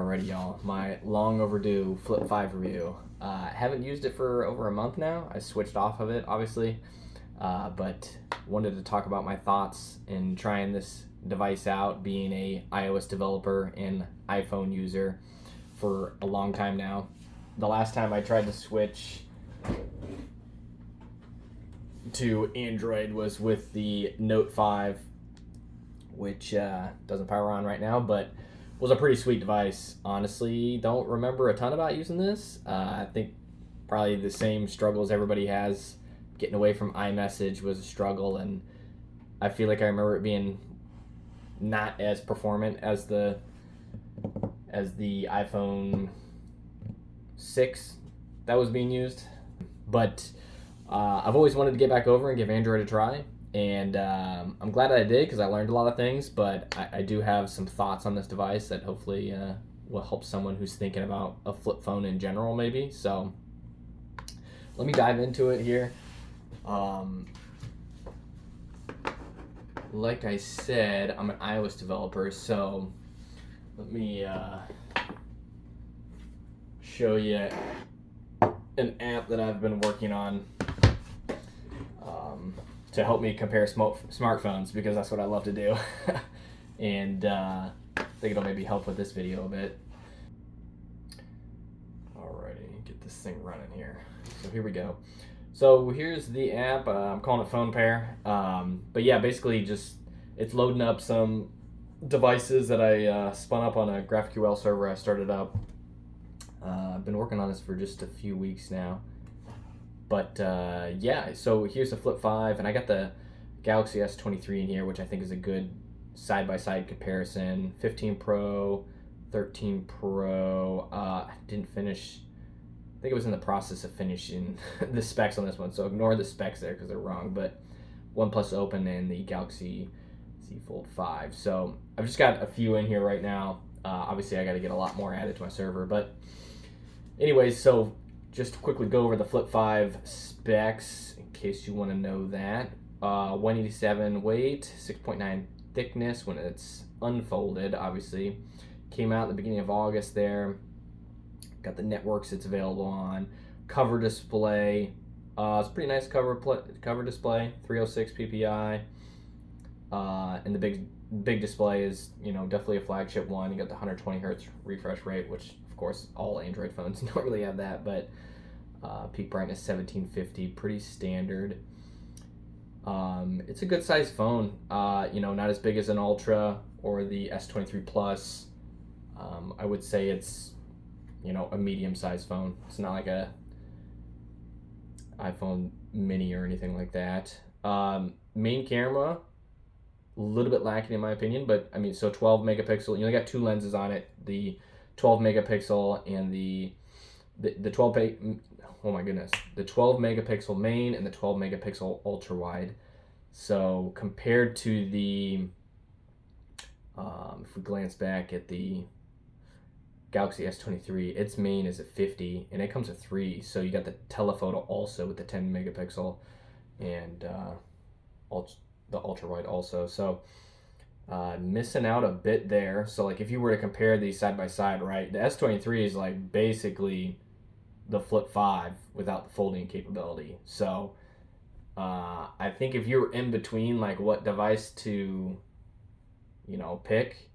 Alrighty, y'all. My long overdue Flip 5 review. Haven't used it for over a month now. I switched off of it, obviously, but wanted to talk about my thoughts in trying this device out, being a iOS developer and iPhone user for a long time now. The last time I tried to switch to Android was with the Note 5, which doesn't power on right now, but was a pretty sweet device. Honestly, don't remember a ton about using this. I think probably the same struggles everybody has. Getting away from iMessage was a struggle, and I feel like I remember it being not as performant as the iPhone 6 that was being used. But I've always wanted to get back over and give Android a try. And I'm glad I did because I learned a lot of things, but I do have some thoughts on this device that hopefully will help someone who's thinking about a flip phone in general, maybe. So let me dive into it here. Like I said, I'm an iOS developer, so let me show you an app that I've been working on to help me compare smartphones, because that's what I love to do. And I think it'll maybe help with this video a bit. Alrighty, get this thing running here. So here we go. So here's the app. I'm calling it Phone Pair. But yeah, basically just it's loading up some devices that I spun up on a GraphQL server I started up. I've been working on this for just a few weeks now. But yeah, so here's the Flip 5, and I got the Galaxy S23 in here, which I think is a good side-by-side comparison. 15 Pro, 13 Pro. I didn't finish. I think it was in the process of finishing the specs on this one, so ignore the specs there because they're wrong. But OnePlus Open and the Galaxy Z Fold5. So I've just got a few in here right now. Obviously, I got to get a lot more added to my server. But anyways, so just to quickly go over the Flip 5 specs in case you want to know that. 187 weight, 6.9 thickness when it's unfolded, obviously. Came out at the beginning of August there. Got the networks it's available on. Cover display. It's a pretty nice cover display, 306 ppi. And the big display is, definitely a flagship one. You got the 120 hertz refresh rate, which of course all Android phones don't really have that, but peak brightness 1750, pretty standard. It's a good sized phone. Not as big as an Ultra or the S23 Plus. I would say it's a medium sized phone. It's not like a iPhone mini or anything like that. Main camera, a little bit lacking in my opinion, but I mean, so 12 megapixel, you only got two lenses on it, the 12 megapixel and the 12 the 12 megapixel main and the 12 megapixel ultra wide. So compared to the if we glance back at the Galaxy S23, its main is at 50 and it comes with 3. So you got the telephoto also with the 10 megapixel and the ultra wide also. So missing out a bit there. So like if you were to compare these side by side, right, the S23 is like basically the Flip 5 without the folding capability. So I think if you're in between like what device to pick,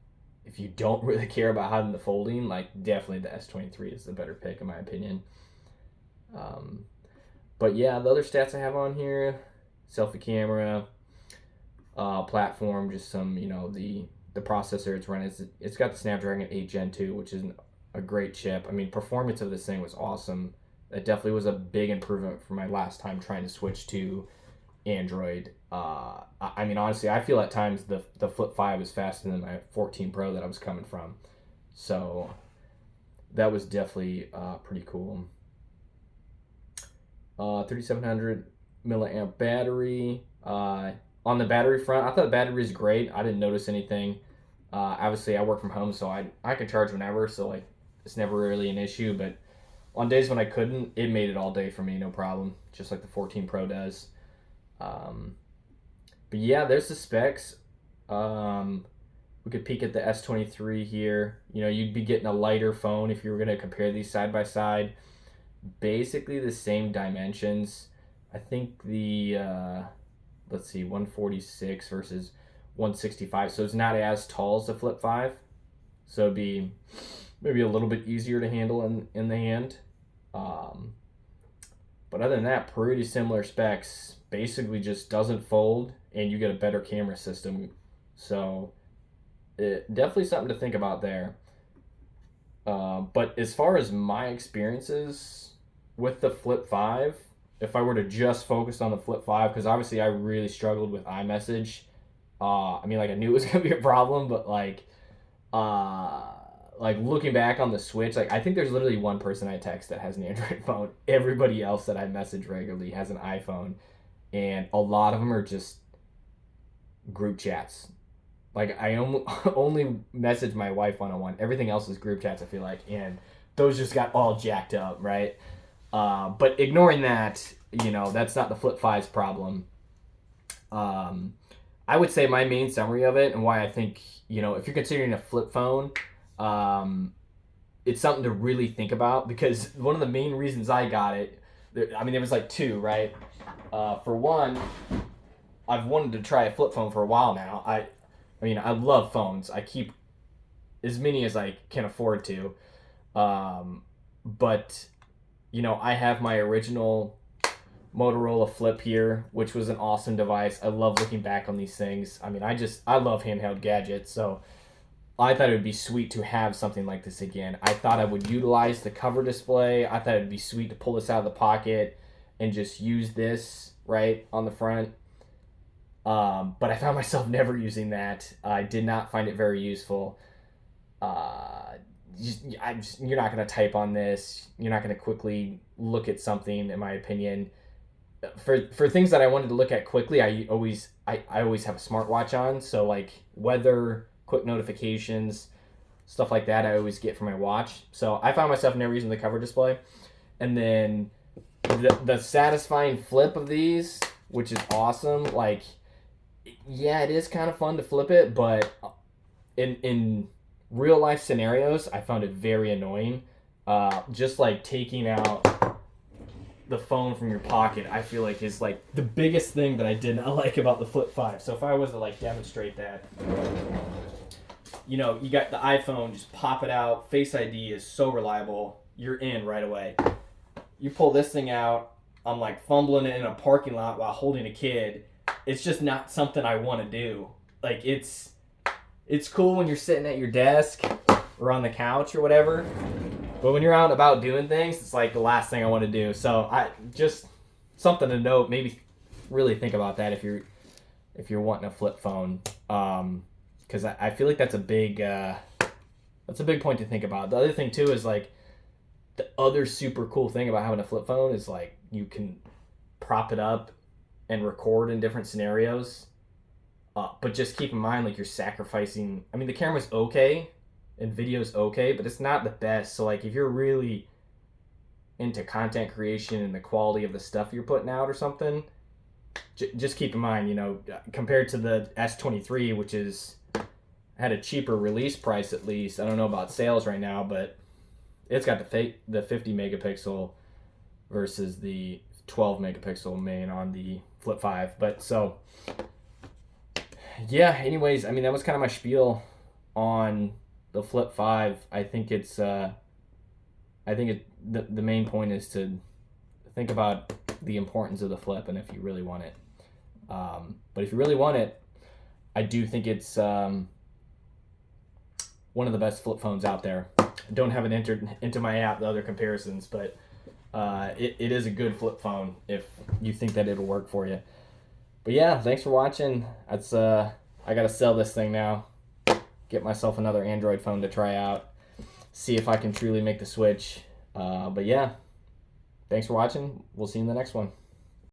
if you don't really care about having the folding, like definitely the S23 is the better pick in my opinion. But yeah, the other stats I have on here: selfie camera, platform, just some the processor it's running. It's got the Snapdragon 8 Gen 2, which is a great chip. I mean, performance of this thing was awesome. It definitely was a big improvement from my last time trying to switch to Android. I mean, honestly, I feel at times the Flip 5 is faster than my 14 Pro that I was coming from. So that was definitely pretty cool. 3700 milliamp battery. On the battery front, I thought the battery was great. I didn't notice anything. Obviously, I work from home, so I can charge whenever, so like it's never really an issue. But on days when I couldn't, it made it all day for me, no problem, just like the 14 Pro does. But yeah, there's the specs. We we could peek at the S23 here. You know, you'd be getting a lighter phone if you were going to compare these side by side. Basically the same dimensions. I think the, let's see, 146 versus 165. So it's not as tall as the Flip 5. So it'd be maybe a little bit easier to handle in the hand. But other than that, pretty similar specs. Basically just doesn't fold, and you get a better camera system. So definitely something to think about there. But as far as my experiences with the Flip 5, if I were to just focus on the Flip 5, because obviously I really struggled with iMessage. I mean, like, I knew it was going to be a problem, but like looking back on the Switch, like, I think there's literally one person I text that has an Android phone. Everybody else that I message regularly has an iPhone, and a lot of them are just group chats. Like, I only message my wife one-on-one. Everything else is group chats, I feel like, and those just got all jacked up, right? But ignoring that, you know, that's not the Flip 5's problem. I would say my main summary of it and why I think, you know, if you're considering a flip phone, it's something to really think about, because one of the main reasons I got it, I mean, there was like two, right? For one, I've wanted to try a flip phone for a while now. I mean, I love phones. I keep as many as I can afford to. But, you know, I have my original Motorola Flip here, which was an awesome device. I love looking back on these things. I mean, I love handheld gadgets, so I thought it would be sweet to have something like this again. I thought I would utilize the cover display. I thought it would be sweet to pull this out of the pocket and just use this right on the front. But I found myself never using that. I did not find it very useful. You're not going to type on this. You're not going to quickly look at something, in my opinion. For things that I wanted to look at quickly, I always have a smartwatch on. So, like, weather, quick notifications, stuff like that, I always get from my watch. So I found myself never using the cover display. And then the satisfying flip of these, which is awesome. Like, yeah, it is kind of fun to flip it, but in real life scenarios, I found it very annoying. Just like taking out the phone from your pocket, I feel like is like the biggest thing that I did not like about the Flip 5. So if I was to like demonstrate that, you know, you got the iPhone, just pop it out. Face ID is so reliable. You're in right away. You pull this thing out, I'm like fumbling it in a parking lot while holding a kid. It's just not something I want to do. Like, it's cool when you're sitting at your desk or on the couch or whatever, but when you're out and about doing things, it's like the last thing I want to do. So I just something to note. Maybe really think about that if you're wanting a flip phone, because I feel like that's a big point to think about. The other thing too is, like, the other super cool thing about having a flip phone is, like, you can prop it up and record in different scenarios. But just keep in mind, like, you're sacrificing. I mean, the camera's okay and video's okay, but it's not the best. So, like, if you're really into content creation and the quality of the stuff you're putting out or something, just keep in mind, you know, compared to the S23, which had a cheaper release price at least. I don't know about sales right now, but it's got the 50 megapixel versus the 12 megapixel main on the Flip 5. But so, yeah, anyways, I mean, that was kind of my spiel on the Flip 5. I think the main point is to think about the importance of the Flip and if you really want it. But if you really want it, I do think it's one of the best flip phones out there. I don't have it entered into my app, the other comparisons, but it is a good flip phone if you think that it'll work for you. But yeah, thanks for watching. That's I gotta sell this thing now. Get myself another Android phone to try out. See if I can truly make the switch. But yeah, thanks for watching. We'll see you in the next one.